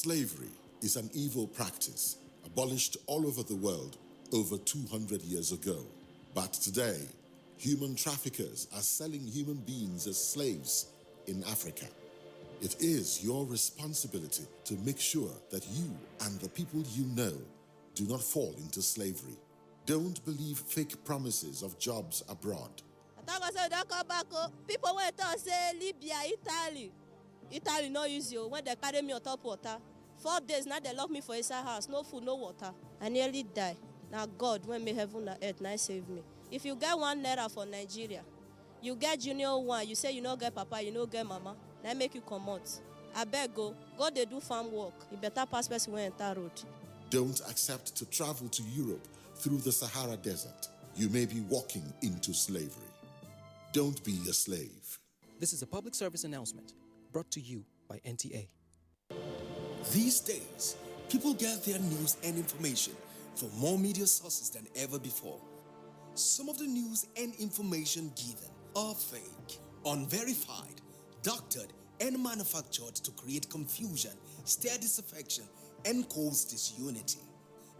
Slavery is an evil practice abolished all over the world over 200 years ago. But today, human traffickers are selling human beings as slaves in Africa. It is your responsibility to make sure that you and the people you know do not fall into slavery. Don't believe fake promises of jobs abroad. People went to say Libya, Italy no use you when they carry me on top water. 4 days now they lock me for inside house, no food, no water. I nearly die. Now God, when me heaven and earth, now save me. If you get 1 naira for Nigeria, you get junior one, you say you no get papa, you no get mama, now make you come out. I beg go they do farm work. You better pass person when enter road. Don't accept to travel to Europe through the Sahara Desert. You may be walking into slavery. Don't be a slave. This is a public service announcement brought to you by NTA. These days, people get their news and information from more media sources than ever before. Some of the news and information given are fake, unverified, doctored, and manufactured to create confusion, stir disaffection, and cause disunity.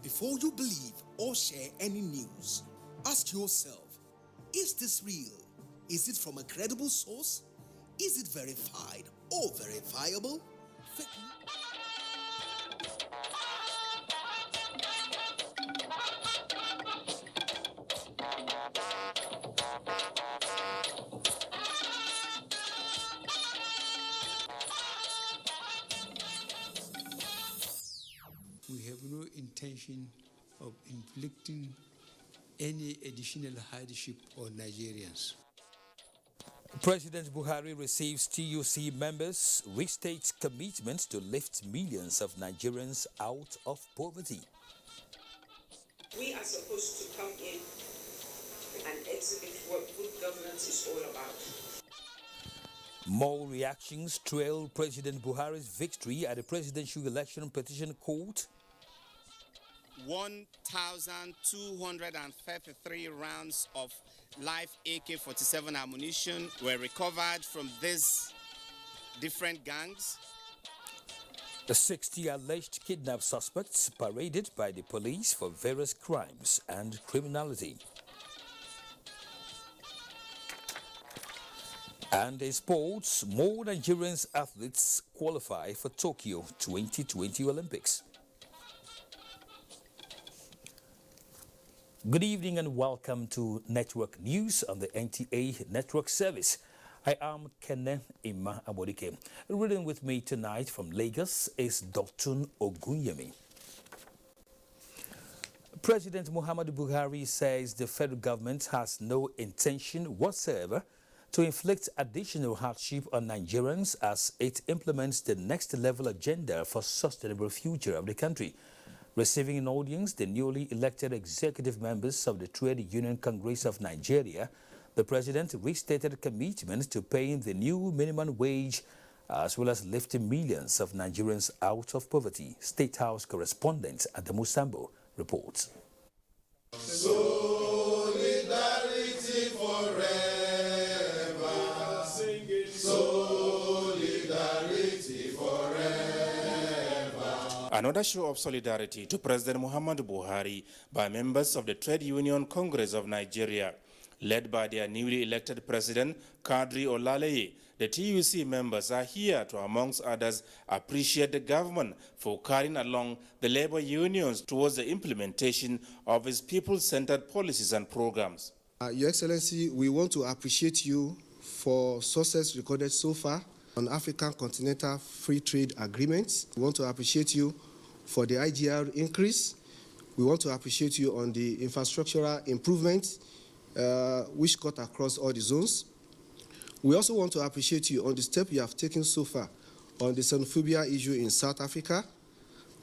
Before you believe or share any news, ask yourself, is this real? Is it from a credible source? Is it verified or verifiable? We have no intention of inflicting any additional hardship on Nigerians. President Buhari receives TUC members, restates commitment to lift millions of Nigerians out of poverty. We are supposed to come in and exhibit what good governance is all about. More reactions trail President Buhari's victory at the Presidential Election Petition Court. 1,233 rounds of live AK-47 ammunition were recovered from these different gangs. The 60 alleged kidnapped suspects paraded by the police for various crimes and criminality. And in sports, more Nigerian athletes qualify for Tokyo 2020 Olympics. Good evening and welcome to Network News on the NTA Network Service. I am Kenneth Ima Abodike. Reading with me tonight from Lagos is Dr. Ogunyemi. President Muhammadu Buhari says the federal government has no intention whatsoever to inflict additional hardship on Nigerians as it implements the next level agenda for sustainable future of the country. Receiving an audience the newly elected executive members of the Trade Union Congress of Nigeria, the president restated a commitment to paying the new minimum wage as well as lifting millions of Nigerians out of poverty. State House correspondent Adamu Sambo reports. Solidarity forever. Solidarity forever. Another show of solidarity to President Muhammadu Buhari by members of the Trade Union Congress of Nigeria. Led by their newly elected president, Kadri Olaleye, the TUC members are here to, amongst others, appreciate the government for carrying along the labor unions towards the implementation of its people-centered policies and programs. Your Excellency, we want to appreciate you for success recorded so far on African Continental Free Trade Agreements. We want to appreciate you for the IGR increase. We want to appreciate you on the infrastructural improvements which cut across all the zones. We also want to appreciate you on the step you have taken so far on the xenophobia issue in South Africa.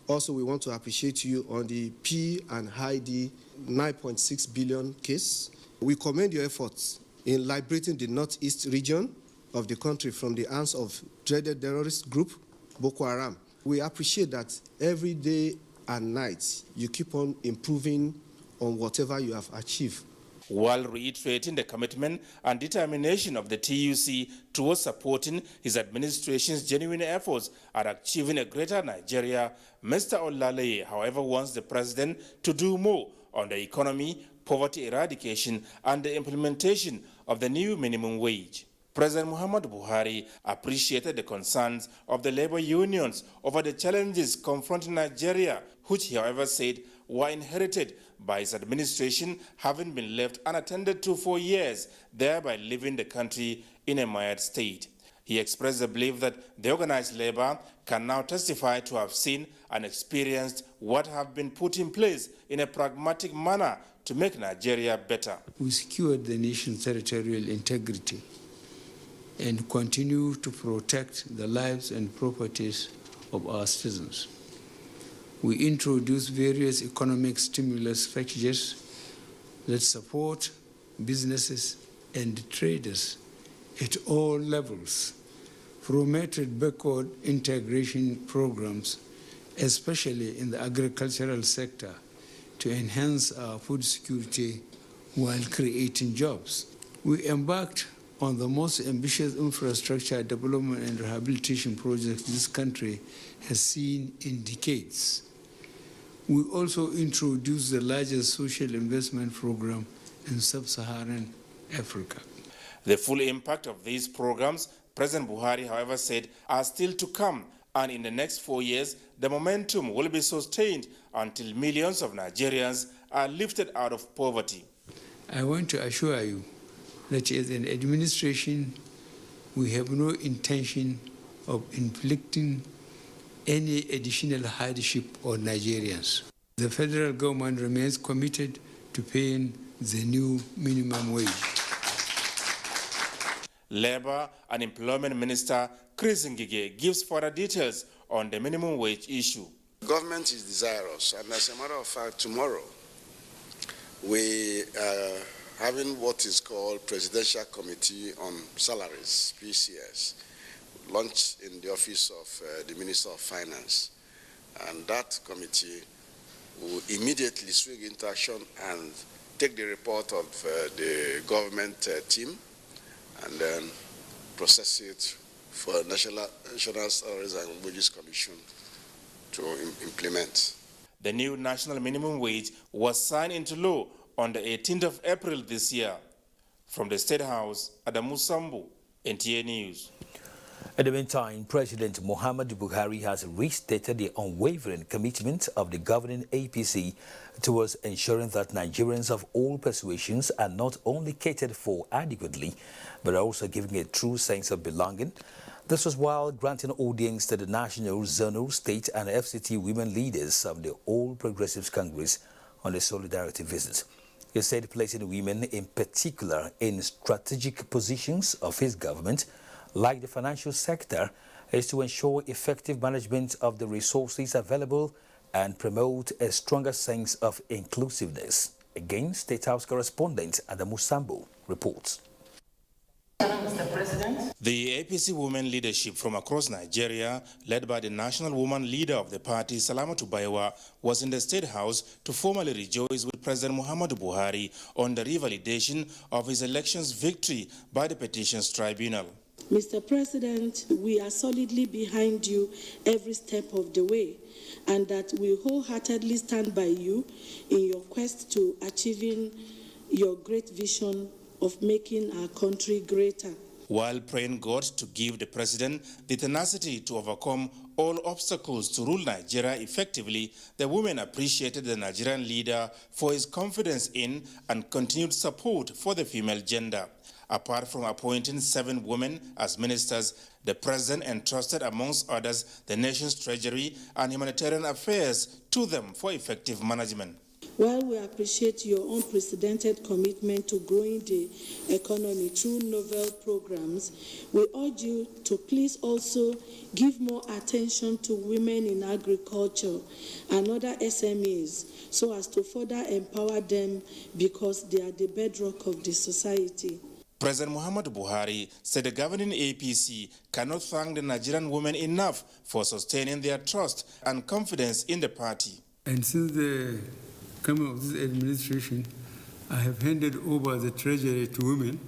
Also, we want to appreciate you on the P and high D 9.6 billion case. We commend your efforts in liberating the northeast region of the country from the hands of dreaded terrorist group Boko Haram. We appreciate that every day and night you keep on improving on whatever you have achieved. while reiterating the commitment and determination of the TUC towards supporting his administration's genuine efforts at achieving a greater Nigeria. Mr. Olaleye, however, wants the president to do more on the economy, poverty eradication, and the implementation of the new minimum wage. President Muhammadu Buhari appreciated the concerns of the labor unions over the challenges confronting Nigeria, which he, however, said were inherited by his administration, having been left unattended to for years, thereby leaving the country in a mired state. He expressed the belief that the organized labor can now testify to have seen and experienced what have been put in place in a pragmatic manner to make Nigeria better. We secured the nation's territorial integrity and continue to protect the lives and properties of our citizens. We introduced various economic stimulus packages that support businesses and traders at all levels, promoted backward integration programs, especially in the agricultural sector, to enhance our food security while creating jobs. We embarked on the most ambitious infrastructure development and rehabilitation projects this country has seen in decades. We also introduced the largest social investment program in sub-Saharan Africa. The full impact of these programs, President Buhari, however, said are still to come, and in the next 4 years, the momentum will be sustained until millions of Nigerians are lifted out of poverty. I want to assure you that as an administration, we have no intention of inflicting any additional hardship on Nigerians. The federal government remains committed to paying the new minimum wage. Labor and Employment Minister Chris Ngige gives further details on the minimum wage issue. Government is desirous, and as a matter of fact, tomorrow we are having what is called Presidential Committee on Salaries, PCS, launched in the office of the Minister of Finance. And that committee will immediately swing into action and take the report of the government team and then process it for National Salaries and Wages Commission to implement. The new national minimum wage was signed into law on the 18th of April this year. From the State House, Adamu Sambu, NTA News. In the meantime, President Muhammadu Buhari has restated the unwavering commitment of the governing APC towards ensuring that Nigerians of all persuasions are not only catered for adequately, but are also given a true sense of belonging. This was while granting audience to the national, zonal, state and FCT women leaders of the All Progressives Congress on a solidarity visit. He said placing women in particular in strategic positions of his government, like the financial sector, is to ensure effective management of the resources available and promote a stronger sense of inclusiveness. Again, State House correspondent Adamu Sambu reports. Mr. President. The APC women leadership from across Nigeria, led by the national woman leader of the party, Salamatu Baiwa, was in the State House to formally rejoice with President Muhammadu Buhari on the revalidation of his election's victory by the Petitions Tribunal. Mr. President, we are solidly behind you every step of the way, and that we wholeheartedly stand by you in your quest to achieving your great vision of making our country greater. While praying God to give the president the tenacity to overcome all obstacles to rule Nigeria effectively, the women appreciated the Nigerian leader for his confidence in and continued support for the female gender. Apart from appointing 7 women as ministers, the president entrusted, amongst others, the nation's treasury and humanitarian affairs to them for effective management. While we appreciate your unprecedented commitment to growing the economy through novel programs, we urge you to please also give more attention to women in agriculture and other SMEs so as to further empower them, because they are the bedrock of the society. President Muhammadu Buhari said the governing APC cannot thank the Nigerian women enough for sustaining their trust and confidence in the party. And since the coming of this administration, I have handed over the treasury to women.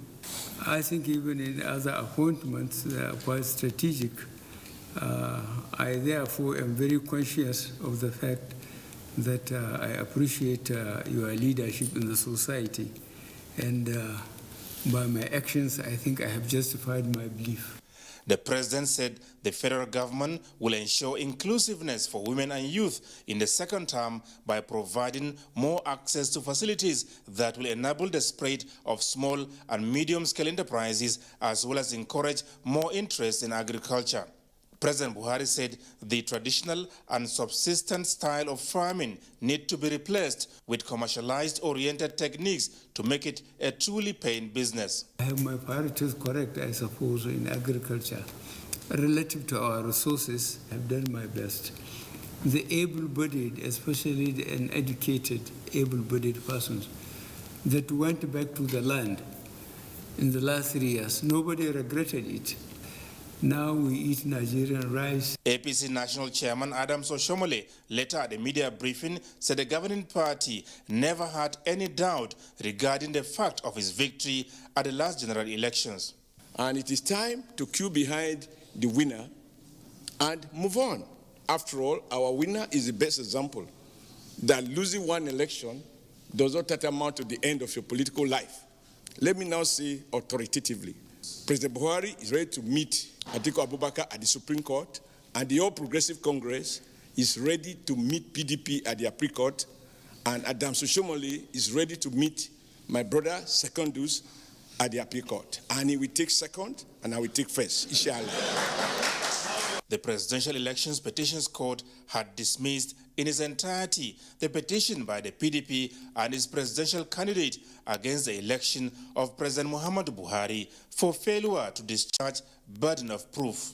I think even in other appointments, they are quite strategic. I therefore am very conscious of the fact that I appreciate your leadership in the society. And by my actions, I think I have justified my belief. The president said the federal government will ensure inclusiveness for women and youth in the second term by providing more access to facilities that will enable the spread of small and medium-scale enterprises, as well as encourage more interest in agriculture. President Buhari said the traditional and subsistence style of farming need to be replaced with commercialized-oriented techniques to make it a truly paying business. I have my priorities correct, I suppose, in agriculture. Relative to our resources, I have done my best. The able-bodied, especially the uneducated, able-bodied persons that went back to the land in the last 3 years, nobody regretted it. Now we eat Nigerian rice. APC National Chairman Adams Oshomole, later at a media briefing, said the governing party never had any doubt regarding the fact of his victory at the last general elections. And it is time to queue behind the winner and move on. After all, our winner is the best example that losing one election does not tantamount to the end of your political life. Let me now say authoritatively, President Buhari is ready to meet Atiku Abubakar at the Supreme Court, and the All Progressive Congress is ready to meet PDP at the Appeal Court, and Adams Oshomole is ready to meet my brother Secondus at the Appeal Court. And he will take second, and I will take first, inshallah. The Presidential Elections Petitions Court had dismissed in its entirety the petition by the PDP and its presidential candidate against the election of President Muhammadu Buhari for failure to discharge burden of proof.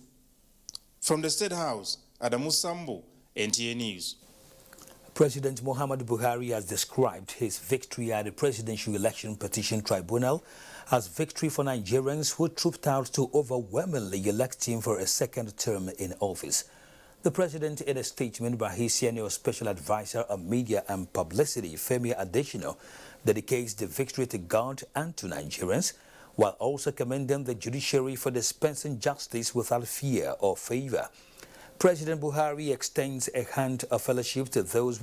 From the State House, Adamu Sambo, NTA News. President Muhammadu Buhari has described his victory at the Presidential Election Petition Tribunal as victory for Nigerians who trooped out to overwhelmingly elect him for a second term in office. The president, in a statement by his senior special advisor on media and publicity, Femi Adesina, dedicates the victory to God and to Nigerians, while also commending the judiciary for dispensing justice without fear or favor. President Buhari extends a hand of fellowship to those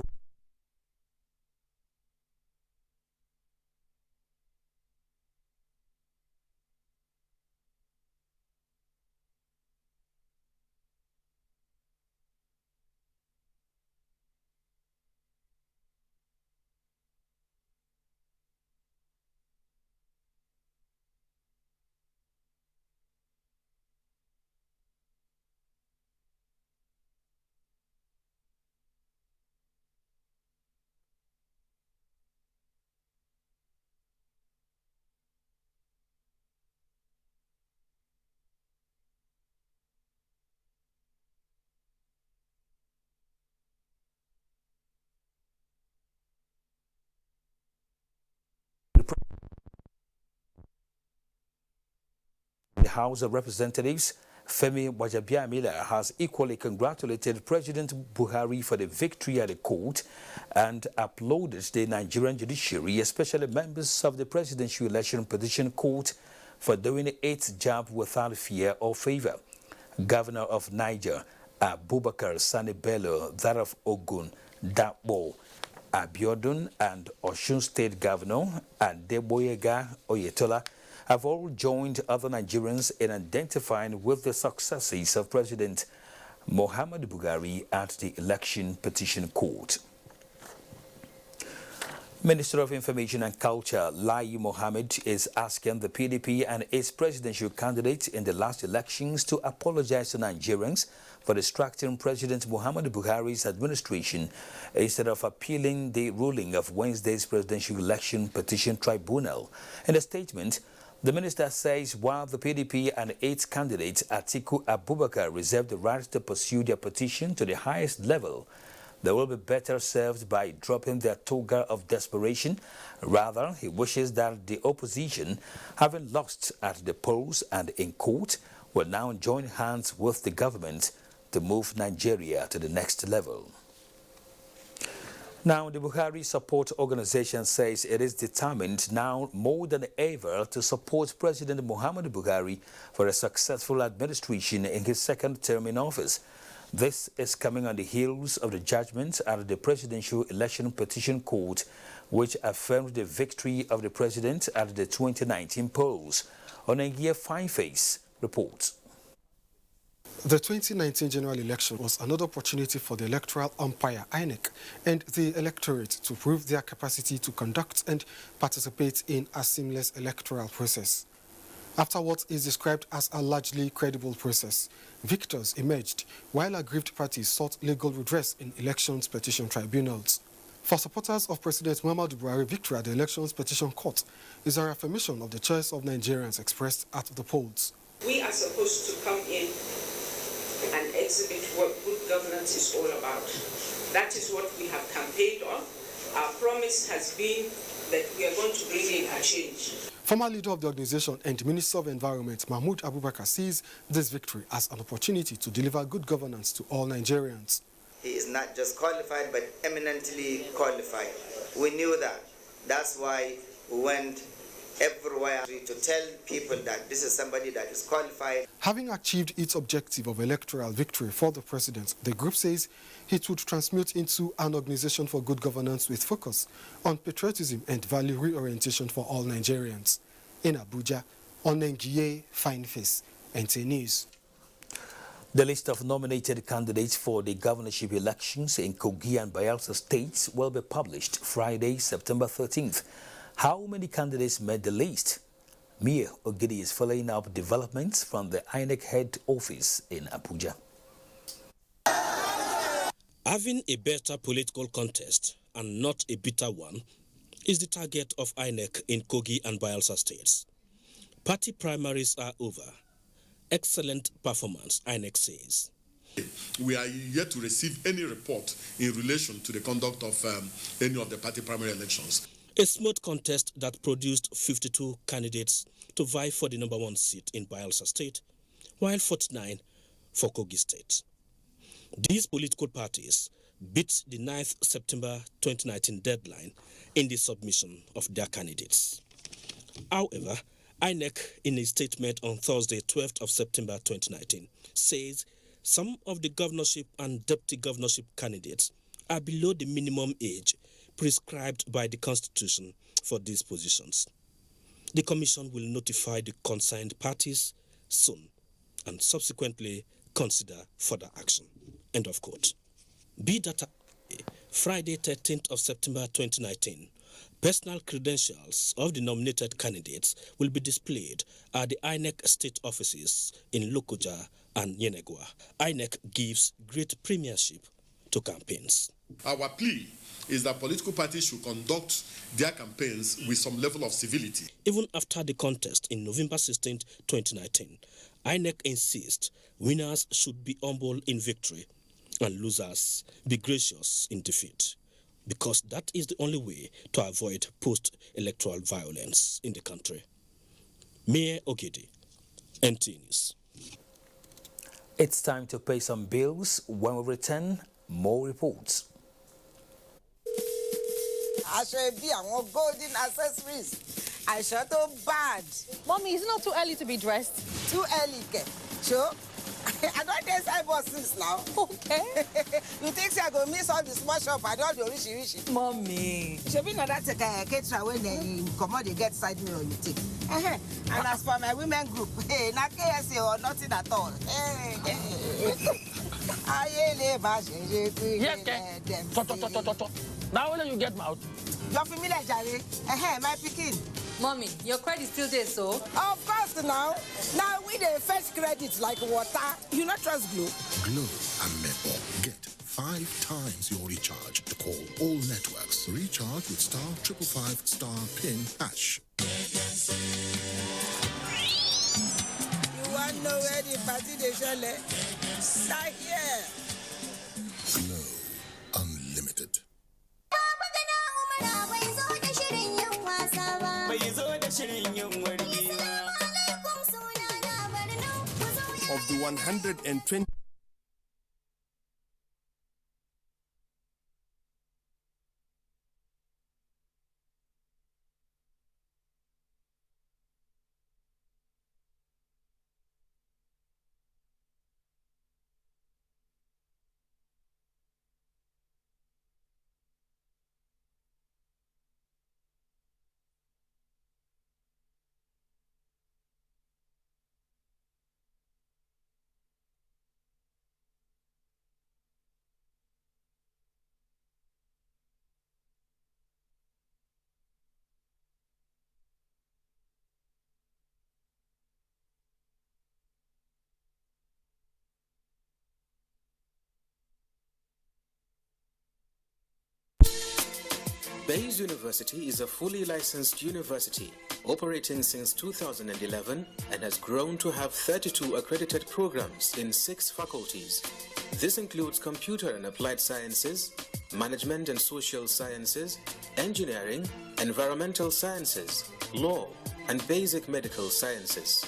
the House of Representatives, Femi Wajabiamila, has equally congratulated President Buhari for the victory at the court and applauded the Nigerian judiciary, especially members of the Presidential Election Petition Court, for doing its job without fear or favor. Governor of Niger, Abubakar Sani Bello, that of Ogun, Dapo, Abiodun, and Osun State Governor, and Deboyega Oyetola, have all joined other Nigerians in identifying with the successes of President Muhammadu Buhari at the Election Petition Court. Minister of Information and Culture, Lai Mohammed, is asking the PDP and its presidential candidate in the last elections to apologize to Nigerians for distracting President Muhammadu Buhari's administration instead of appealing the ruling of Wednesday's Presidential Election Petition Tribunal. In a statement, the minister says while the PDP and its candidate Atiku Abubakar reserve the right to pursue their petition to the highest level, they will be better served by dropping their toga of desperation. Rather, he wishes that the opposition, having lost at the polls and in court, will now join hands with the government to move Nigeria to the next level. Now, the Buhari Support Organization says it is determined now more than ever to support President Muhammadu Buhari for a successful administration in his second term in office. This is coming on the heels of the judgment at the Presidential Election Petition Court, which affirmed the victory of the president at the 2019 polls. Onengia Fineface reports. The 2019 general election was another opportunity for the electoral umpire, INEC, and the electorate to prove their capacity to conduct and participate in a seamless electoral process. After what is described as a largely credible process, victors emerged, while aggrieved parties sought legal redress in elections petition tribunals. For supporters of President Muhammadu Buhari, victory at the elections petition court is a reaffirmation of the choice of Nigerians expressed at the polls. We are supposed to come in and exhibit what good governance is all about. That is what we have campaigned on. Our promise has been that we are going to bring in a change. Former leader of the organization and Minister of Environment, Mahmoud Abubakar, sees this victory as an opportunity to deliver good governance to all Nigerians. He is not just qualified, but eminently qualified. We knew that. That's why we went everywhere to tell people that this is somebody that is qualified. Having achieved its objective of electoral victory for the president, the group says it would transmute into an organization for good governance with focus on patriotism and value reorientation for all Nigerians. In Abuja, Onengie Fineface, NT News. The list of nominated candidates for the governorship elections in Kogi and Bayelsa states will be published Friday, September 13th. How many candidates made the list? Mia Ogidi is following up developments from the INEC head office in Abuja. Having a better political contest and not a bitter one is the target of INEC in Kogi and Bayelsa states. Party primaries are over. Excellent performance, INEC says. We are yet to receive any report in relation to the conduct of any of the party primary elections. A smooth contest that produced 52 candidates to vie for the number one seat in Bayelsa State, while 49 for Kogi State. These political parties beat the 9th September 2019 deadline in the submission of their candidates. However, INEC, in a statement on Thursday, 12th of September 2019, says some of the governorship and deputy governorship candidates are below the minimum age prescribed by the Constitution for these positions. The Commission will notify the concerned parties soon and subsequently consider further action. End of quote. Be that Friday, 13th of September 2019, personal credentials of the nominated candidates will be displayed at the INEC state offices in Lokoja and Yenegua. INEC gives great premiership to campaigns. Our plea is that political parties should conduct their campaigns with some level of civility. Even after the contest in November 16, 2019, INEC insists winners should be humble in victory and losers be gracious in defeat, because that is the only way to avoid post-electoral violence in the country. Mayor Ogidi, NT News. It's time to pay some bills. When we return, more reports. I should be on golden accessories. I shot so bad. Mommy, it's not too early to be dressed. Too early, okay? Sure. I don't dance eyeballs since now. Okay. You think I go miss all the small shop? I don't do rishi. Mommy. Should be not that take a caterer when they come out, they get side mirror you take. And as for my women group, hey, not KSA or nothing at all. Now when you get out. You're familiar, Jerry. My picking. Mommy, your credit still there, so? Of course now. Now we the first credit like water. You not trust Glow? Glow and Mebo. Get 5 times your recharge to call all networks. Recharge with *555*PIN#. You want to know where the party they shall let? Start here. Glow Unlimited. Of the 120 Bayes University is a fully licensed university operating since 2011 and has grown to have 32 accredited programs in 6 faculties. This includes computer and applied sciences, management and social sciences, engineering, environmental sciences, law, and basic medical sciences.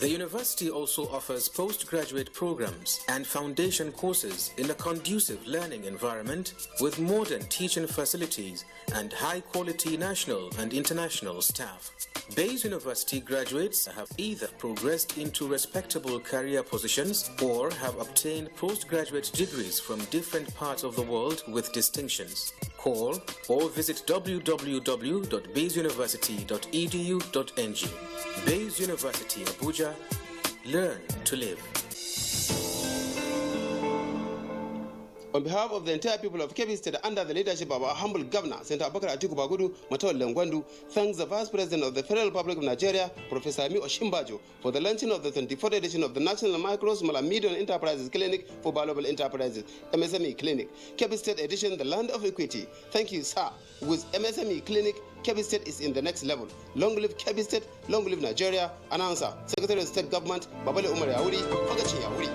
The university also offers postgraduate programs and foundation courses in a conducive learning environment with modern teaching facilities and high-quality national and international staff. Bayes University graduates have either progressed into respectable career positions or have obtained postgraduate degrees from different parts of the world with distinctions. Call or visit www.bayesuniversity.edu.ng. Bayes University, Abuja. Learn to live. On behalf of the entire people of Kebbi State, under the leadership of our humble governor, Senator Abubakar Atiku Bagudu Matol Lengwandu, thanks the Vice President of the Federal Republic of Nigeria, Professor Ami Oshimbajo, for the launching of the 24th edition of the National Micro, Small and Medium Enterprises Clinic for Valuable Enterprises, MSME Clinic. Kebbi State Edition, the land of equity. Thank you, sir. With MSME Clinic, Kebbi State is in the next level. Long live Kebbi State, long live Nigeria. Announcer, Secretary of State Government, Babale Umar Yauri, Fagachi Yauri.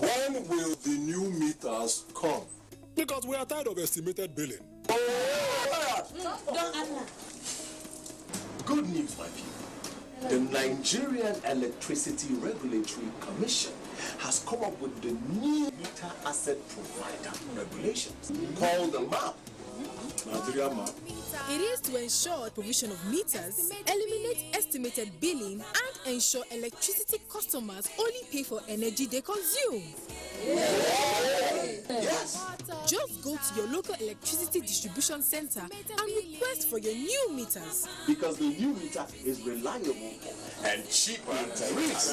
When will the new meters come? Because we are tired of estimated billing. Good news, my people. The Nigerian Electricity Regulatory Commission has come up with the new meter asset provider regulations called the MAP. Nigeria MAP. It is to ensure provision of meters, eliminate estimated billing, and ensure electricity customers only pay for energy they consume. Yes. Just go to your local electricity distribution center and request for your new meters. Because the new meter is reliable and cheaper to reach.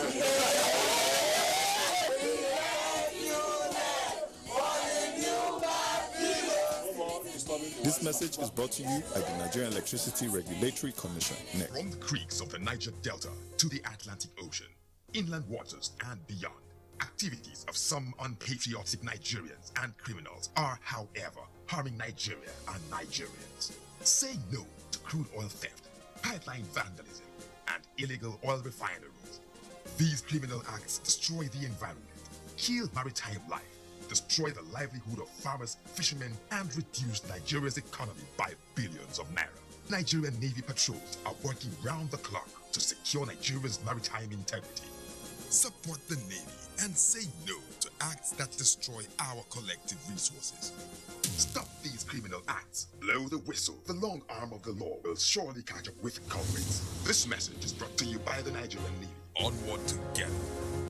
This message is brought to you by the Nigerian Electricity Regulatory Commission, NEC. From the creeks of the Niger Delta to the Atlantic Ocean, inland waters and beyond, activities of some unpatriotic Nigerians and criminals are, however, harming Nigeria and Nigerians. Say no to crude oil theft, pipeline vandalism, and illegal oil refineries. These criminal acts destroy the environment, kill maritime life, destroy the livelihood of farmers, fishermen, and reduce Nigeria's economy by billions of naira. Nigerian Navy patrols are working round the clock to secure Nigeria's maritime integrity. Support the Navy and say no to acts that destroy our collective resources. Stop these criminal acts. Blow the whistle. The long arm of the law will surely catch up with culprits. This message is brought to you by the Nigerian Navy. Onward together.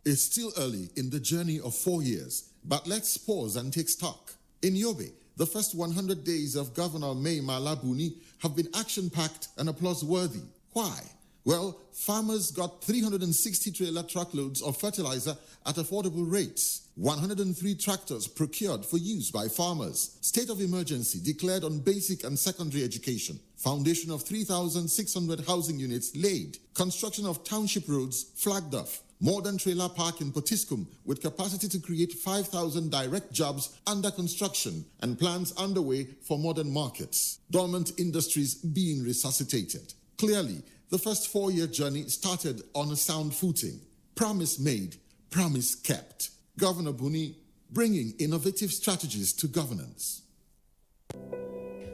It's still early in the journey of 4 years, but let's pause and take stock. In Yobe, the first 100 days of Governor Mai Mala Buni have been action-packed and applause-worthy. Why? Well, farmers got 360 trailer truckloads of fertilizer at affordable rates. 103 tractors procured for use by farmers. State of emergency declared on basic and secondary education. Foundation of 3,600 housing units laid. Construction of township roads flagged off. Modern trailer park in Potiskum with capacity to create 5,000 direct jobs under construction and plans underway for modern markets. Dormant industries being resuscitated. Clearly, the first 4-year journey started on a sound footing. Promise made, promise kept. Governor Buni bringing innovative strategies to governance.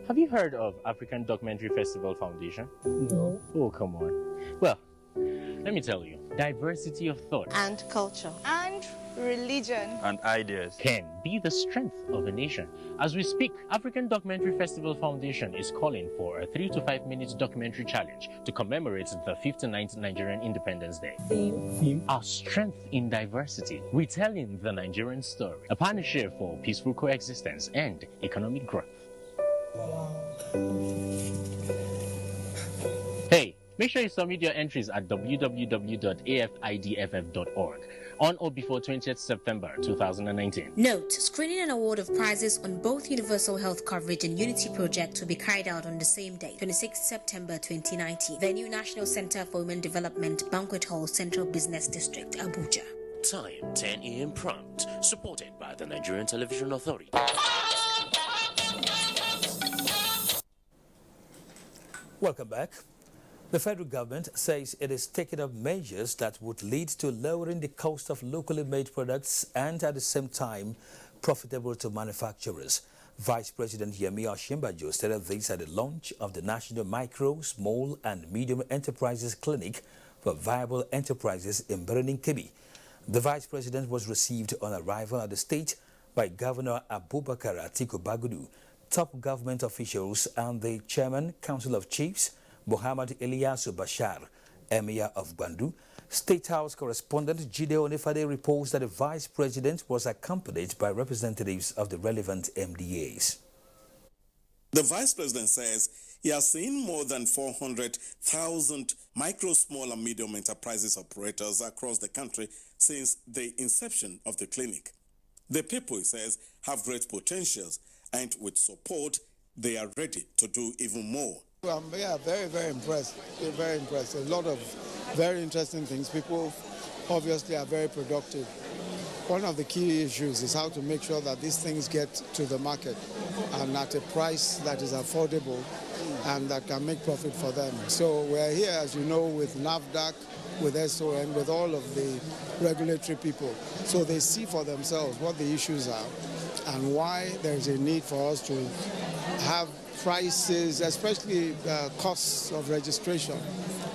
Have you heard of African Documentary Festival Foundation? No. Oh, come on. Well, let me tell you, diversity of thought and culture and religion and ideas can be the strength of a nation. As we speak, African Documentary Festival Foundation is calling for a 3 to 5 minute documentary challenge to commemorate the 59th Nigerian Independence Day. Theme. Our strength in diversity, retelling the Nigerian story, a partnership for peaceful coexistence and economic growth. Hey, Make sure you submit your entries at www.afidff.org on or before 20th September 2019. Note, screening and award of prizes on both Universal Health Coverage and Unity Project will be carried out on the same day, 26th September 2019. Venue National Center for Women Development, Banquet Hall, Central Business District, Abuja. Time 10 a.m. prompt, supported by the Nigerian Television Authority. Welcome back. The federal government says it is taking up measures that would lead to lowering the cost of locally made products and at the same time profitable to manufacturers. Vice President Yemi Osinbajo stated this at the launch of the National Micro, Small and Medium Enterprises Clinic for Viable Enterprises in Kebbi. The Vice President was received on arrival at the state by Governor Abubakar Atiku Bagudu, top government officials and the Chairman, Council of Chiefs, Muhammad Ilyasu Bashar, Emir of Gwandu. State House correspondent Jide Onifade reports that the Vice President was accompanied by representatives of the relevant MDAs. The Vice President says he has seen more than 400,000 micro, small and medium enterprises operators across the country since the inception of the clinic. The people, he says, have great potentials, and with support, they are ready to do even more. Yeah, very, very impressed. Very impressed. A lot of very interesting things. People obviously are very productive. One of the key issues is how to make sure that these things get to the market and at a price that is affordable and that can make profit for them. So we're here, as you know, with NAFDAC, with SOM, with all of the regulatory people. So they see for themselves what the issues are and why there's a need for us to have prices, especially costs of registration,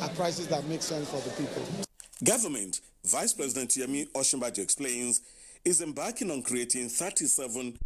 at prices that make sense for the people. Government, Vice President Yemi Osinbajo explains, is embarking on creating 37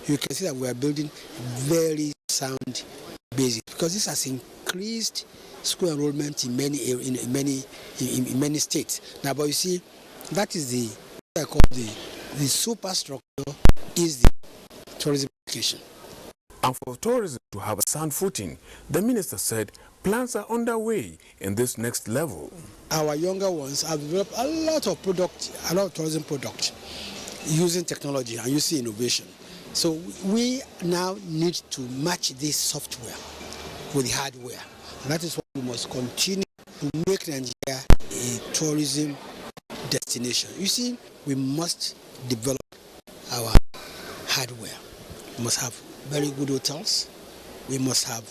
you can see that we are building very sound basis, because this has increased school enrollment in many states. Now, but you see, that is the what I call the superstructure is the tourism education. And for tourism to have a sound footing, the minister said plans are underway in this next level. Our younger ones have developed a lot of tourism product using technology and using innovation. So we now need to match this software with the hardware. And that is why we must continue to make Nigeria a tourism destination. You see, we must develop our hardware. We must have very good hotels. We must have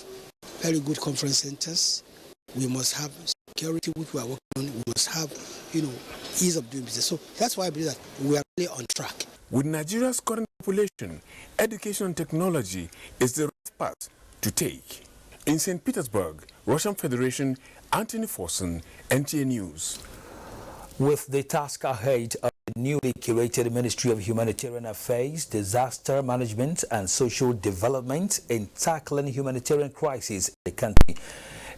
very good conference centers. We must have security, which we are working on. We must have, ease of doing business. So that's why I believe that we are really on track. With Nigeria's current population, education and technology is the right path to take. In St. Petersburg, Russian Federation, Anthony Forson, NTA News. With the task ahead of the newly curated Ministry of Humanitarian Affairs, Disaster Management and Social Development in tackling humanitarian crises in the country,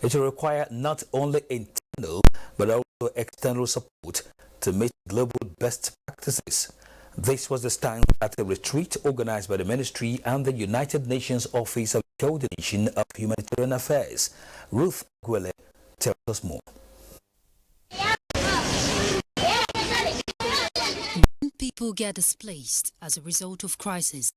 it will require not only internal but also external support to meet global best practices. This was the stance at a retreat organized by the Ministry and the United Nations Office of Coordination of Humanitarian Affairs. Ruth Gwele tells us more. When people get displaced as a result of crisis,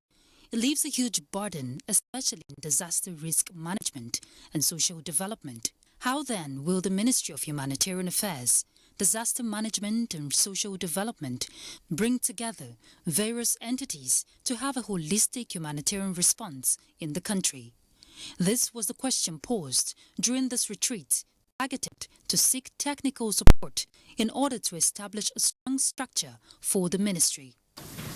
it leaves a huge burden, especially in disaster risk management and social development. How then will the Ministry of Humanitarian Affairs, Disaster Management and Social Development bring together various entities to have a holistic humanitarian response in the country? This was the question posed during this retreat, targeted to seek technical support in order to establish a strong structure for the ministry.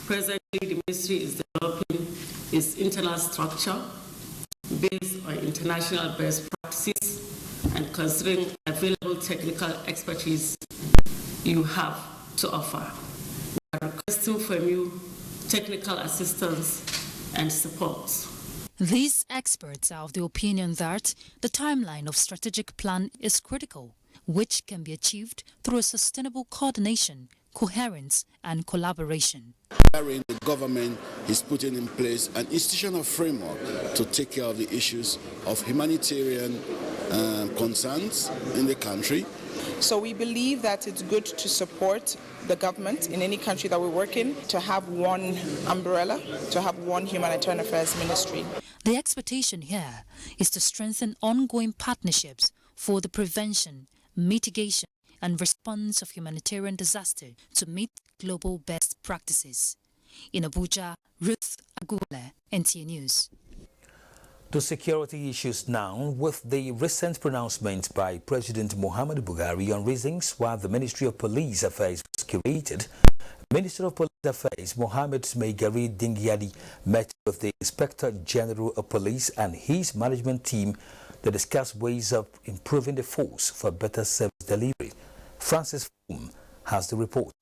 Presently, the ministry is developing its internal structure based on international best practices and considering available technical expertise you have to offer. We are requesting from you technical assistance and support. These experts are of the opinion that the timeline of strategic plan is critical, which can be achieved through a sustainable coordination, coherence and collaboration. The government is putting in place an institutional framework to take care of the issues of humanitarian concerns in the country. So we believe that it's good to support the government in any country that we work in, to have one umbrella, to have one humanitarian affairs ministry. The expectation here is to strengthen ongoing partnerships for the prevention, mitigation and response of humanitarian disaster to meet global best practices. In Abuja, Ruth Agule, NTA News. To security issues now, with the recent pronouncement by President Muhammadu Buhari on reasons why the Ministry of Police Affairs was created, Minister of Police Affairs Mohammed Meigari Dingyadi met with the Inspector General of Police and his management team to discuss ways of improving the force for better service delivery. Francis Fum has the report.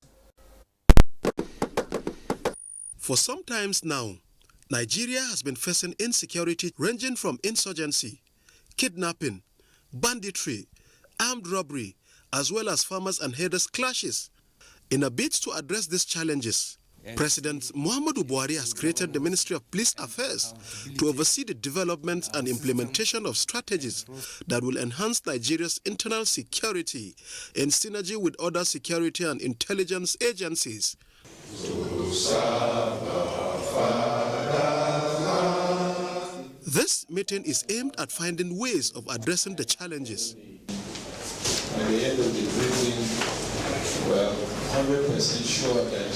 For some time now, Nigeria has been facing insecurity ranging from insurgency, kidnapping, banditry, armed robbery, as well as farmers and herders clashes. In a bid to address these challenges, President Muhammadu Buhari has created the Ministry of Police Affairs to oversee the development and implementation of strategies that will enhance Nigeria's internal security in synergy with other security and intelligence agencies. This meeting is aimed at finding ways of addressing the challenges. At the end of the meeting, we're 100% sure that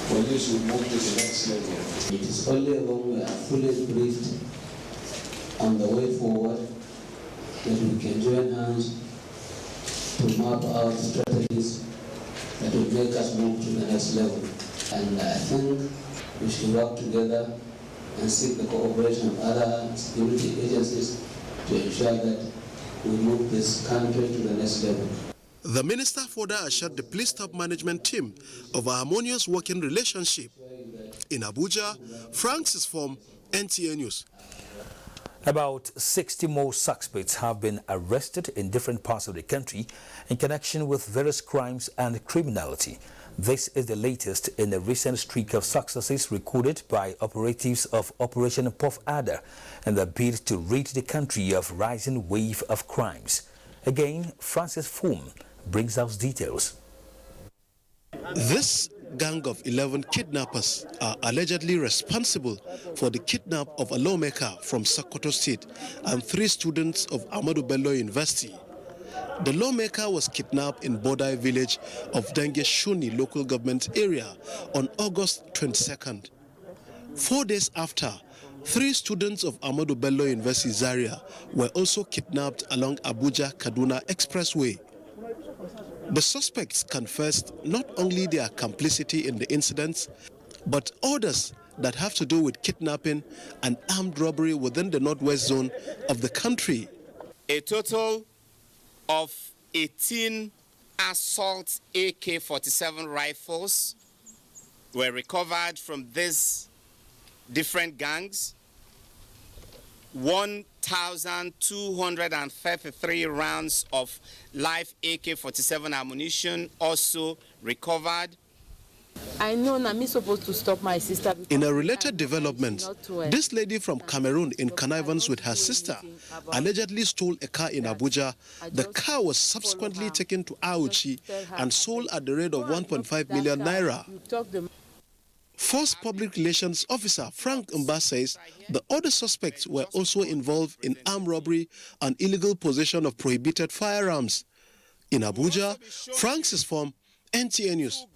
police will move to the next level. It is only when we are fully briefed on the way forward that we can join hands to map out strategies that will make us move to the next level. And I think we should work together and seek the cooperation of other security agencies to ensure that we move this country to the next level. The minister further assured the police top management team of a harmonious working relationship. In Abuja, Francis from NTA News. About 60 more suspects have been arrested in different parts of the country in connection with various crimes and criminality. This is the latest in a recent streak of successes recorded by operatives of Operation Puff Adder in the bid to rid the country of rising wave of crimes. Again, Francis Foom brings us details. This gang of 11 kidnappers are allegedly responsible for the kidnap of a lawmaker from Sokoto State and 3 students of Ahmadu Bello University. The lawmaker was kidnapped in Bodai village of Dengue Shuni local government area on August 22nd. 4 days after, 3 students of Ahmadu Bello University Zaria were also kidnapped along Abuja-Kaduna Expressway. The suspects confessed not only their complicity in the incidents, but others that have to do with kidnapping and armed robbery within the northwest zone of the country. A total of 18 assault AK-47 rifles were recovered from these different gangs. 1,233 rounds of live AK-47 ammunition also recovered. I know I'm supposed to stop my sister. In a related development, this lady from Cameroon in connivance with her sister allegedly stole a car in Abuja. The car was subsequently taken to Auchi and sold at the rate of 1.5 million naira. Force Public Relations Officer Frank Mba says the other suspects were also involved in armed robbery and illegal possession of prohibited firearms. In Abuja, Francis from NTA News.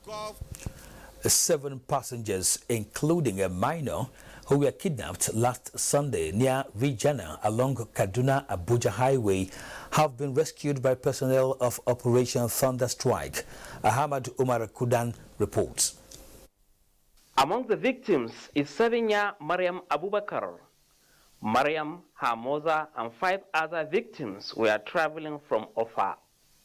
7 passengers, including a minor, who were kidnapped last Sunday near Rijana along Kaduna-Abuja Highway, have been rescued by personnel of Operation Thunder Strike. Ahmad Umar Kudan reports. Among the victims is 7-year Mariam Abubakar. Mariam, her mother, and 5 other victims were traveling from Ofa,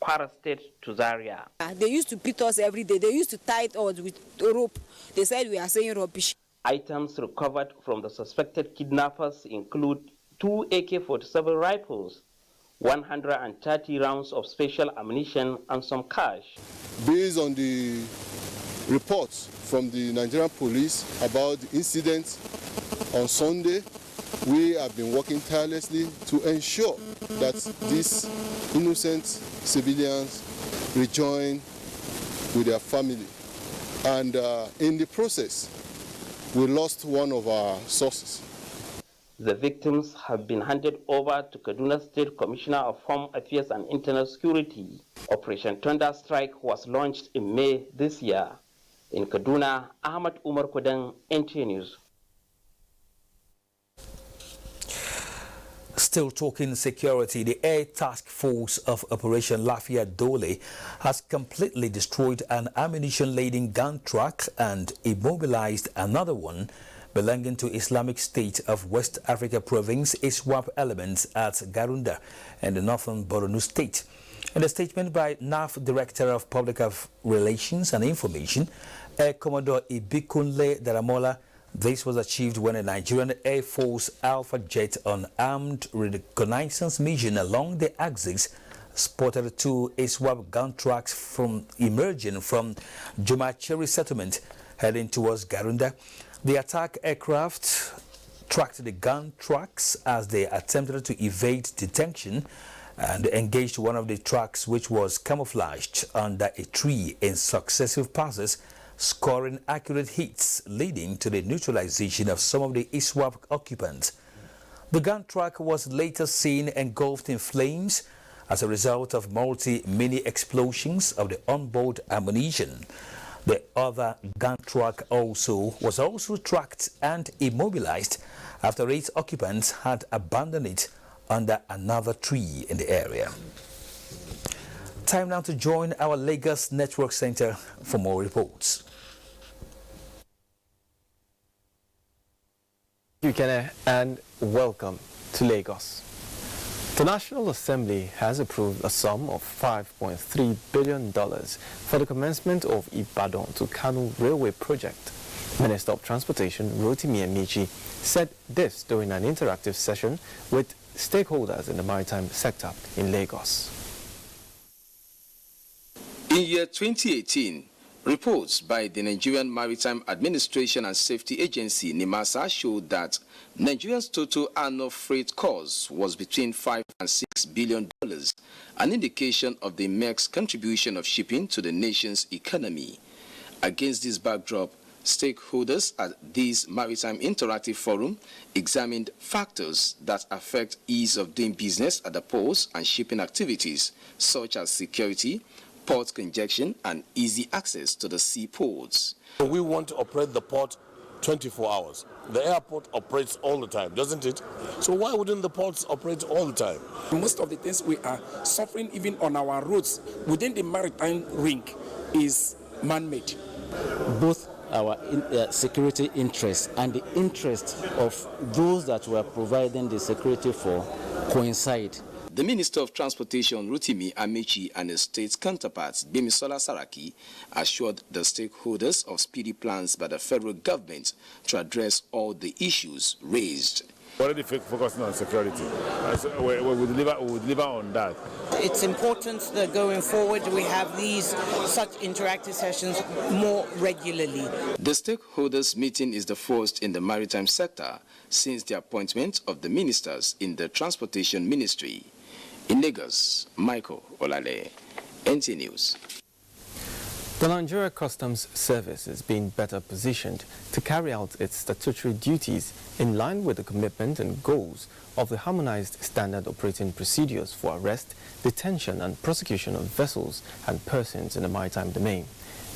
Kwara State to Zaria. They used to beat us every day. They used to tie us with rope. They said we are saying rubbish. Items recovered from the suspected kidnappers include 2 AK-47 rifles, 130 rounds of special ammunition, and some cash. Based on the reports from the Nigerian police about the incident on Sunday, we have been working tirelessly to ensure that these innocent civilians rejoin with their family. And in the process, we lost one of our sources. The victims have been handed over to Kaduna State Commissioner of Home Affairs and Internal Security. Operation Thunder Strike was launched in May this year. In Kaduna, Ahmad Umar Kodang, NTA News. Still talking security, the Air Task Force of Operation Lafayette Dole has completely destroyed an ammunition-laden gun truck and immobilized another one belonging to Islamic State of West Africa Province ISWAP elements at Garunda in the northern Borno State. In a statement by NAF Director of Public Relations and Information, Air Commodore Ibikunle Daramola, this was achieved when a Nigerian Air Force Alpha jet on armed reconnaissance mission along the axis spotted 2 ISWAP gun trucks emerging from Jumacheri settlement heading towards Garunda. The attack aircraft tracked the gun trucks as they attempted to evade detection and engaged one of the trucks, which was camouflaged under a tree in successive passes, scoring accurate hits, leading to the neutralization of some of the ISWAP occupants. The gun truck was later seen engulfed in flames as a result of multi-mini explosions of the onboard ammunition. The other gun truck was also tracked and immobilized after its occupants had abandoned it under another tree in the area. Time now to join our Lagos Network Center for more reports. Thank you, Kenneth, and welcome to Lagos. The National Assembly has approved a sum of $5.3 billion for the commencement of Ibadan to Kano Railway project. Minister of Transportation Rotimi Amici said this during an interactive session with stakeholders in the maritime sector in Lagos. In year 2018, reports by the Nigerian Maritime Administration and Safety Agency, NIMASA, showed that Nigeria's total annual freight cost was between $5 and $6 billion, an indication of the immense contribution of shipping to the nation's economy. Against this backdrop, stakeholders at this Maritime Interactive Forum examined factors that affect ease of doing business at the ports and shipping activities, such as security, port congestion, and easy access to the seaports. We want to operate the port 24 hours. The airport operates all the time, doesn't it? So why wouldn't the ports operate all the time? Most of the things we are suffering even on our roads within the maritime ring is man-made. Both our security interests and the interest of those that we are providing the security for coincide. The Minister of Transportation, Rotimi Amici, and his state counterparts, Bimisola Saraki, assured the stakeholders of speedy plans by the federal government to address all the issues raised. We're already focusing on security. We deliver on that. It's important that going forward we have such interactive sessions more regularly. The stakeholders meeting is the first in the maritime sector since the appointment of the ministers in the Transportation Ministry. In Lagos, Michael Olale, NT News. The Nigeria Customs Service is being better positioned to carry out its statutory duties in line with the commitment and goals of the harmonized standard operating procedures for arrest, detention and prosecution of vessels and persons in the maritime domain.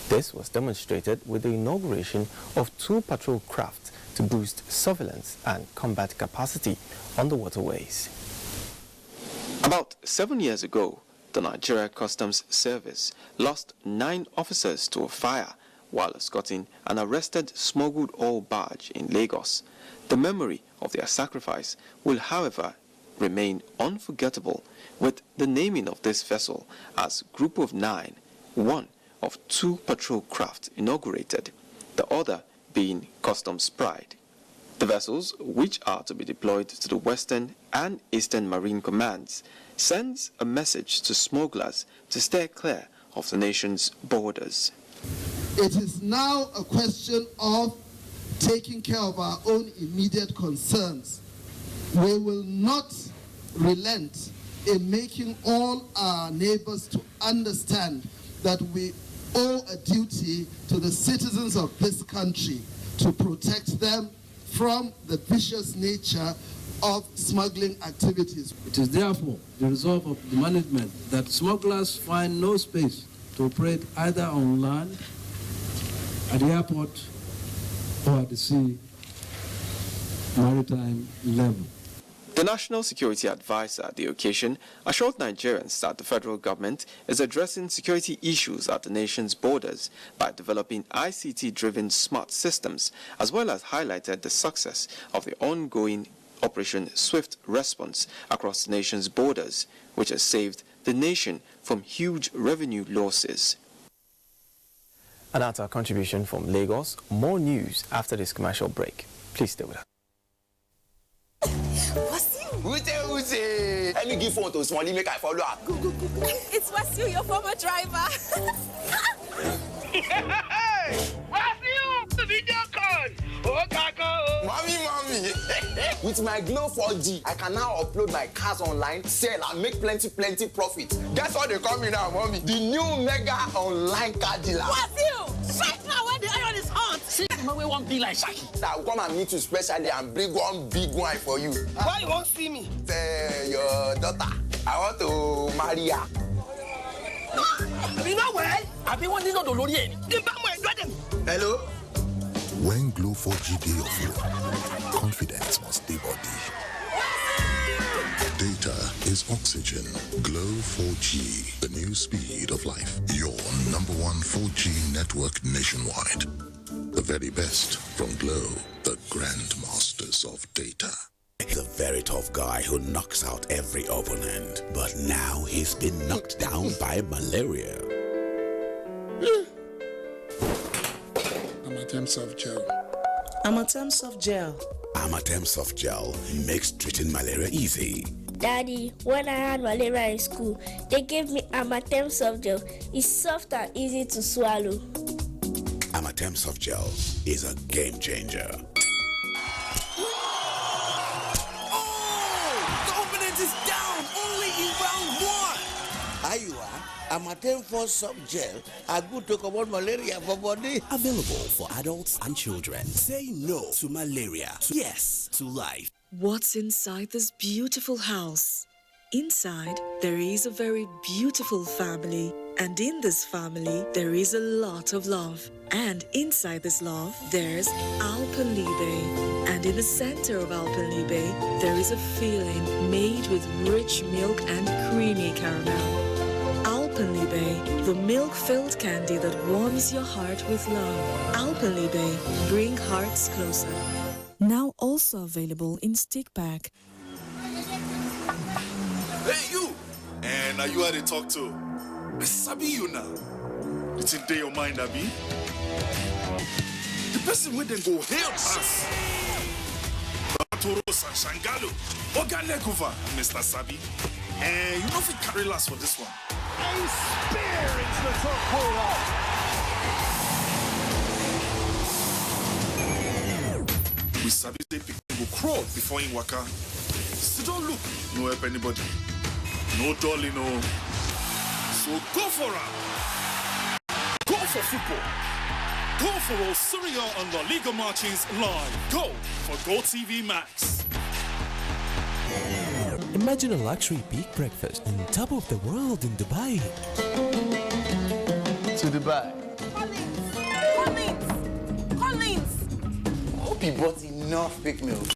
This was demonstrated with the inauguration of 2 patrol craft to boost surveillance and combat capacity on the waterways. About 7 years ago, the Nigeria Customs Service lost 9 officers to a fire while escorting an arrested smuggled oil barge in Lagos. The memory of their sacrifice will, however, remain unforgettable with the naming of this vessel as Group of 9, one of 2 patrol craft inaugurated, the other being Customs Pride. The vessels, which are to be deployed to the Western and Eastern Marine Commands, sends a message to smugglers to stay clear of the nation's borders. It is now a question of taking care of our own immediate concerns. We will not relent in making all our neighbors to understand that we owe a duty to the citizens of this country to protect them from the vicious nature of smuggling activities. It is therefore the resolve of the management that smugglers find no space to operate either on land, at the airport, or at the sea maritime level. The National Security Advisor at the occasion assured Nigerians that the federal government is addressing security issues at the nation's borders by developing ICT-driven smart systems, as well as highlighted the success of the ongoing Operation Swift Response across the nation's borders, which has saved the nation from huge revenue losses. And that's our contribution from Lagos. More news after this commercial break. Please stay with us. Ute. Let me give phone to Smally, make I follow up. Go. It's Wasu, your former driver. Hey! Wasu! The video call! Oh, Kako! Mommy! With my Glow 4G, I can now upload my cars online, sell and make plenty profit. Guess what they call me now, mommy? The new mega online car dealer. Wasu! Right now when the iron is hot! See, we won't be like Shaki. I will come and meet you specially and bring one big one for you. Why you won't see me? Your daughter. I want to marry her. You know where? I've been wanting to do it. Hello? When Glow 4G day of flow, confidence must stay body. Data is oxygen. Glow 4G, the new speed of life. Your #1 4G network nationwide. The very best from Glow, the grandmasters of data. He's a very tough guy who knocks out every opponent, but now he's been knocked down by malaria. Amatem Soft Gel. Amatem Soft Gel. Amatem Soft Gel makes treating malaria easy. Daddy, when I had malaria in school, they gave me Amatem Soft Gel. It's soft and easy to swallow. Amatem Soft Gel is a game changer. The opponent is down only in round 1. Ayua, Amatem Soft Gel are good to combat malaria for body. Available for adults and children. Say no to malaria. Yes to life. What's inside this beautiful house? Inside, there is a very beautiful family. And in this family, there is a lot of love. And inside this love, there's Alpenliebe. And in the center of Alpenliebe, there is a feeling made with rich milk and creamy caramel. Alpenliebe, the milk-filled candy that warms your heart with love. Alpenliebe, bring hearts closer. Now also available in stick pack. Hey you! And are you how they talk to? Sabi you now. It's in your mind, Abi. The person with them go help us. Toro Sanshangalo. Ogalekuva, Mr. Sabi. And you know if we carry last for this one. A spear into the top corner. We sabi say people go crawl before in waka. So don't look, no help anybody. No dolly, no. So go for it. Go for football. Go for all Serie A and La Liga matches live. Go for GoTV Max. Imagine a luxury big breakfast on top of the world in Dubai. To Dubai. Collins! Hope you brought enough big milk.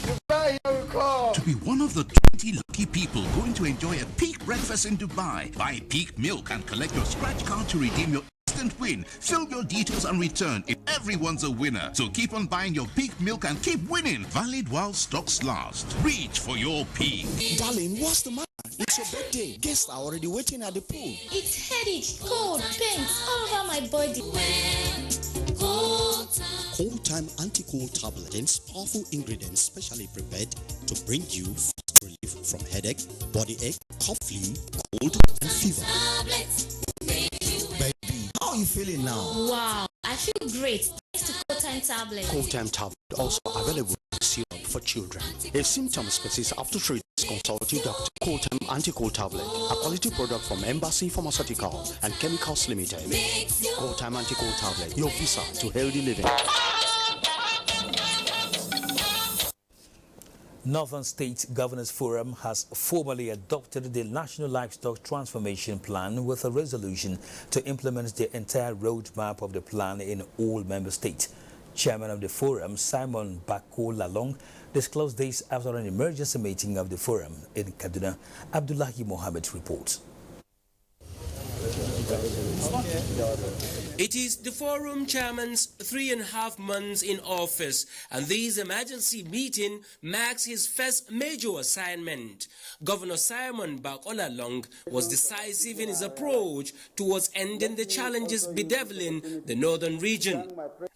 Dubai, here we come! To be one of the 20 lucky people going to enjoy a peak breakfast in Dubai, buy peak milk and collect your scratch card to redeem your instant win. Fill your details and return if everyone's a winner. So keep on buying your peak milk and keep winning. Valid while stocks last. Reach for your peak. Darling, what's the matter? It's your birthday. Guests are already waiting at the pool. It's headache, cold, pains all over my body. Cold Time Anti-Cold Tablet contains powerful ingredients specially prepared to bring you fast relief from headache, body ache, cough, flu, cold, and fever. Baby, how are you feeling now? Wow, I feel great. Thanks to Cold Time Tablet. Cold Time Tablet also available syrup for children. If symptoms persist after treatment, consult your doctor. Cold Time Anti-Cold Tablet, a quality product from Embassy Pharmaceutical and Chemicals Limited. Cold Time Anti-Cold Tablet, your visa to healthy living. Northern State Governors Forum has formally adopted the National Livestock Transformation Plan with a resolution to implement the entire roadmap of the plan in all member states. Chairman of the forum, Simon Bako Lalong, disclosed this after an emergency meeting of the forum in Kaduna. Abdullahi Mohammed reports. It is the forum chairman's 3.5 months in office, and this emergency meeting marks his first major assignment. Governor Simon Bakola Long was decisive in his approach towards ending the challenges bedeviling the northern region.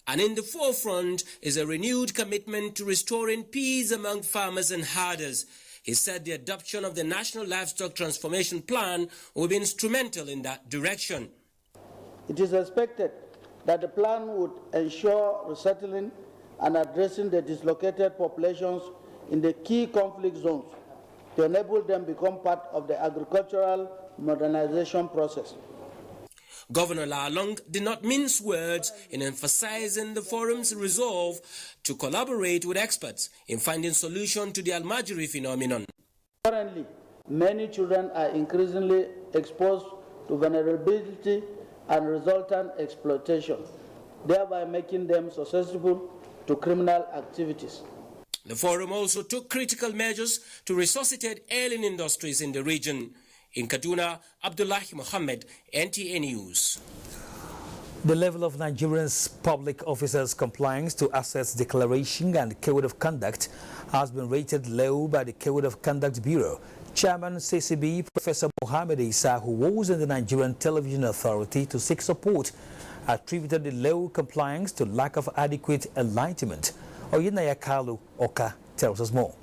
And in the forefront is a renewed commitment to restoring peace among farmers and herders. He said the adoption of the National Livestock Transformation Plan will be instrumental in that direction. It is expected that the plan would ensure resettling and addressing the dislocated populations in the key conflict zones to enable them to become part of the agricultural modernization process. Governor Lalong did not mince words in emphasizing the forum's resolve to collaborate with experts in finding solution to the Almajiri phenomenon. Currently, many children are increasingly exposed to vulnerability and resultant exploitation, thereby making them susceptible to criminal activities. The forum also took critical measures to resuscitate ailing industries in the region. In Kaduna, Abdullahi Mohammed, NTA News. The level of Nigerians' public officers' compliance to Assets Declaration and Code of Conduct has been rated low by the Code of Conduct Bureau. Chairman CCB, Professor Mohammed Isa, who was in the Nigerian Television Authority to seek support, attributed the low compliance to lack of adequate enlightenment. Oyinaya Kalu Oka tells us more.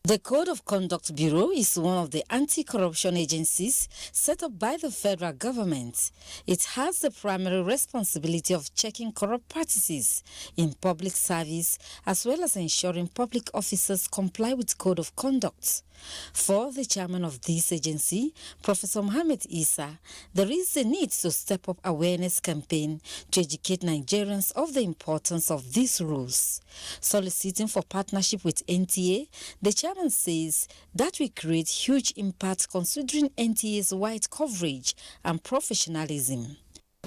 The Code of Conduct Bureau is one of the anti-corruption agencies set up by the federal government. It has the primary responsibility of checking corrupt practices in public service as well as ensuring public officers comply with Code of Conduct. For the chairman of this agency, Professor Mohammed Isa, there is a need to step up awareness campaign to educate Nigerians of the importance of these rules. Soliciting for partnership with NTA, the chairman says that will create huge impact considering NTA's wide coverage and professionalism.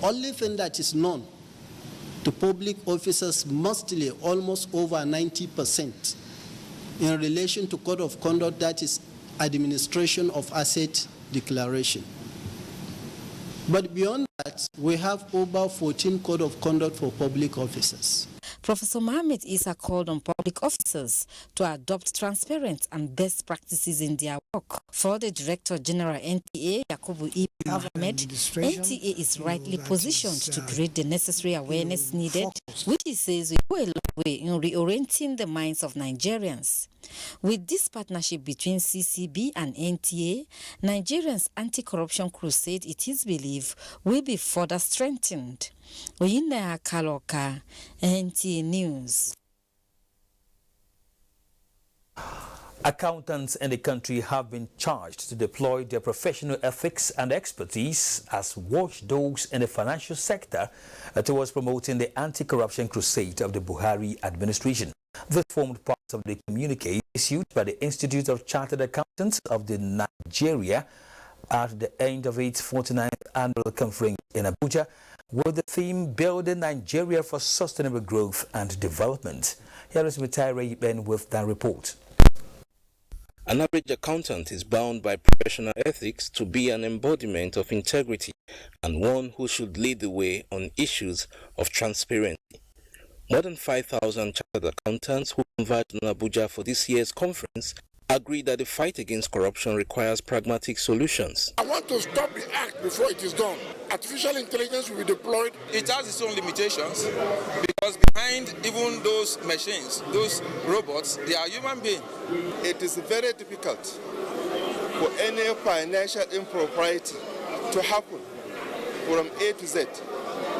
Only thing that is known to public officers, mostly almost over 90%, in relation to Code of Conduct, that is administration of asset declaration. But beyond that, we have over 14 Code of Conduct for public officers. Professor Mohammed Isa called on public officers to adopt transparent and best practices in their work. For the Director General NTA, Yakubu Ibn Ahmed, NTA is rightly positioned to create the necessary awareness needed, which he says will go a long way in reorienting the minds of Nigerians. With this partnership between CCB and NTA, Nigerians' anti-corruption crusade, it is believed, will be further strengthened. Oyinaya Kaloka, NTA News. Accountants in the country have been charged to deploy their professional ethics and expertise as watchdogs in the financial sector towards promoting the anti-corruption crusade of the Buhari administration. This formed part of the communique issued by the Institute of Chartered Accountants of Nigeria at the end of its 49th annual conference in Abuja, with the theme Building Nigeria for Sustainable Growth and Development. Here is Maritime Ben with that report. An average accountant is bound by professional ethics to be an embodiment of integrity and one who should lead the way on issues of transparency. More than 5,000 chartered accountants who converged in Abuja for this year's conference agree that the fight against corruption requires pragmatic solutions. I want to stop the act before it is done. Artificial intelligence will be deployed. It has its own limitations because behind even those machines, those robots, they are human beings. It is very difficult for any financial impropriety to happen from A to Z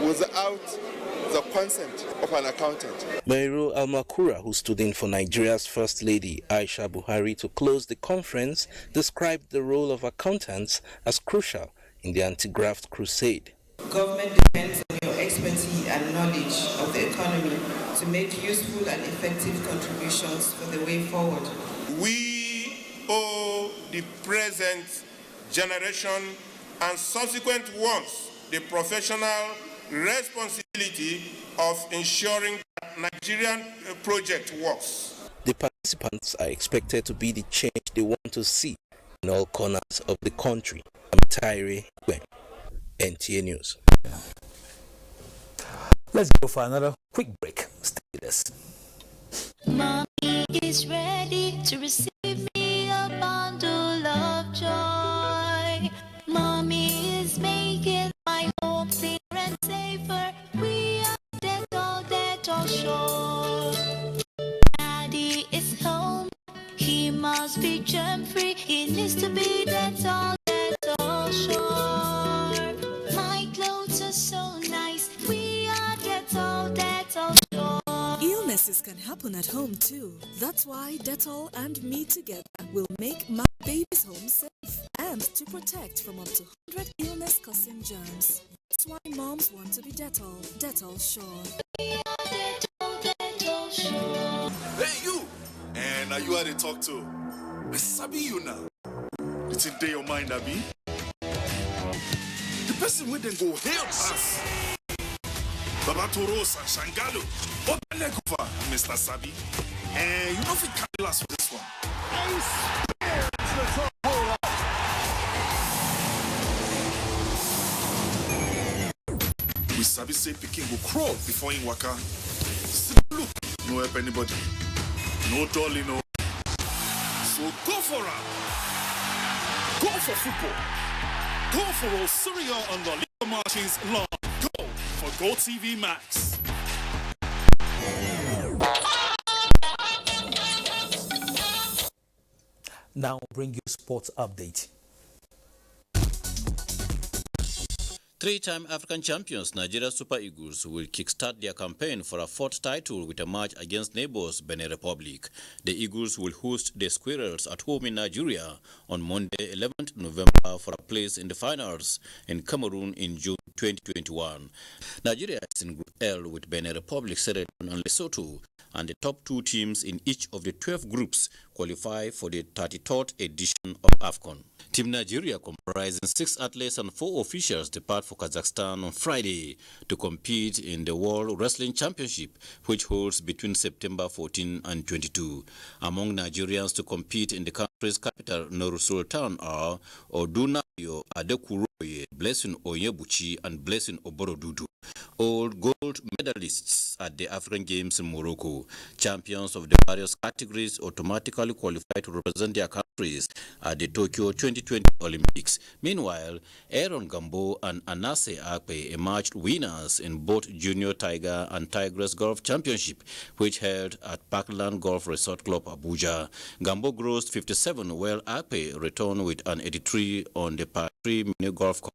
without the consent of an accountant. Meiru Almakura, who stood in for Nigeria's First Lady Aisha Buhari to close the conference, described the role of accountants as crucial in the anti-graft crusade. Government depends on your expertise and knowledge of the economy to make useful and effective contributions for the way forward. We owe the present generation and subsequent ones the professional responsibility of ensuring that Nigerian project works. The participants are expected to be the change they want to see in all corners of the country. Maritime, NTA News. Let's go for another quick break. Stay with us. Mommy is ready to receive me a bundle of joy. Mommy is making my home cleaner and safer. We are Dettol sure. Daddy is home. He must be germ-free. He needs to be Dettol sure. My clothes are so nice. We are Dettol sure. Illnesses can happen at home too. That's why Dettol and me together will make my baby's home safe and to protect from up to 100 illness-causing germs. That's why moms want to be Dettol. Dettol sure. Dettol sure. Hey you! And are you how they talk to? I sabi you now. It's in day your mind, Abi. The person with them go help us. Baba Toros and Shangalo. What the leg over, Mr. Sabi? And you know if you can't last for this one. I swear it's the top roller. We Sabi say Peking go crawl before in waka. Still look, no help anybody. No dolly, no. So go for it. Go for football. Go for all Syria on the legal margins long. Go. GoTV Max. Now bring you sports update. Three-time African champions Nigeria Super Eagles will kickstart their campaign for a fourth title with a match against neighbors Benin Republic. The Eagles will host the Squirrels at home in Nigeria on Monday, 11th November for a place in the finals in Cameroon in June 2021. Nigeria is in Group L with Benin Republic, Senegal and Lesotho, and the top two teams in each of the 12 groups qualify for the 33rd edition of AFCON. Team Nigeria, comprising 6 athletes and 4 officials, depart for Kazakhstan on Friday to compete in the World Wrestling Championship, which holds between September 14 and 22. Among Nigerians to compete in the country's capital, Nur Sultan, are Odunayo Adekuroye, Blessing Onyebuchi, and Blessing Oborodudu. All gold medalists at the African Games in Morocco. Champions of the various categories automatically qualify to represent their countries at the Tokyo 2020 Olympics. Meanwhile, Aaron Gambo and Anase Akpe emerged winners in both Junior Tiger and Tigress Golf Championship, which held at Parkland Golf Resort Club, Abuja. Gambo grossed 57, while Akpe returned with an 83 on the par 3 mini golf course.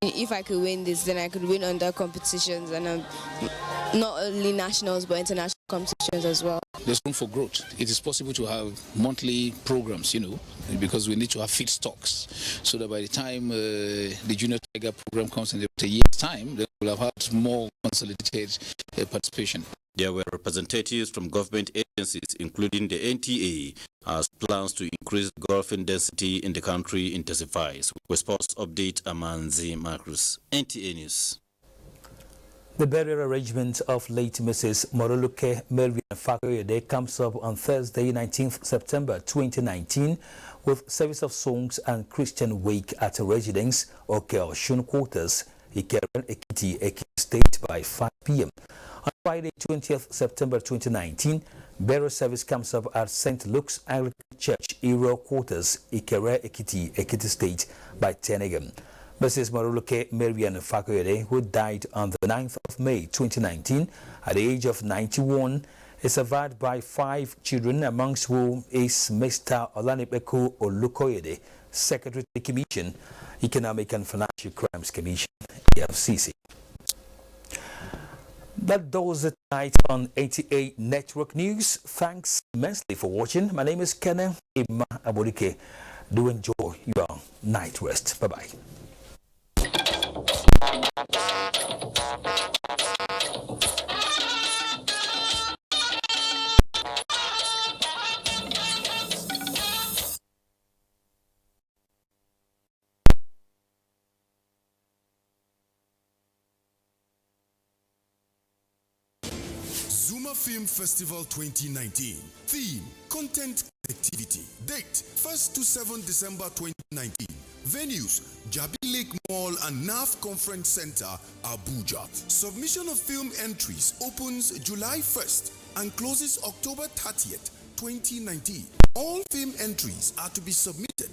If I could win this, then I could win other competitions, and not only nationals but international competitions as well. There's room for growth. It is possible to have monthly programs, because we need to have feedstocks, so that by the time the Junior Tiger program comes in a year's time, then we'll have had more consolidated participation. There were representatives from government agencies, including the NTA, as plans to increase golfing density in the country intensifies. With sports update, Amanzi Marcus, NTA News. The burial arrangement of late Mrs. Moroluke Melvin Fakoyede comes up on Thursday, 19th September 2019, with service of songs and Christian wake at a residence or Oshun quarters, Ikeren Ekiti, Ekiti State by 5 p.m. On Friday, 20th September 2019, burial service comes up at St. Luke's Anglican Church, Iro Quarters, Ikere Ekiti, Ekiti State by 10 a.m. Mrs. Moroluke Marian Fakoyede, who died on the 9th of May 2019 at the age of 91, is survived by 5 children, amongst whom is Mr. Olanipeku Olukoyede, Secretary to the Commission, Economic and Financial Crimes Commission, EFCC. That does it tonight on 88 Network News. Thanks immensely for watching. My name is Kenneth Ima Abolike. Do enjoy your night rest. Bye-bye. Zuma Film Festival 2019. Theme: Content Connectivity. Date: 1st to 7 December 2019. Venues: Jabi Lake Mall and NAF Conference Center, Abuja. Submission of film entries opens July 1st and closes October 30th, 2019. All film entries are to be submitted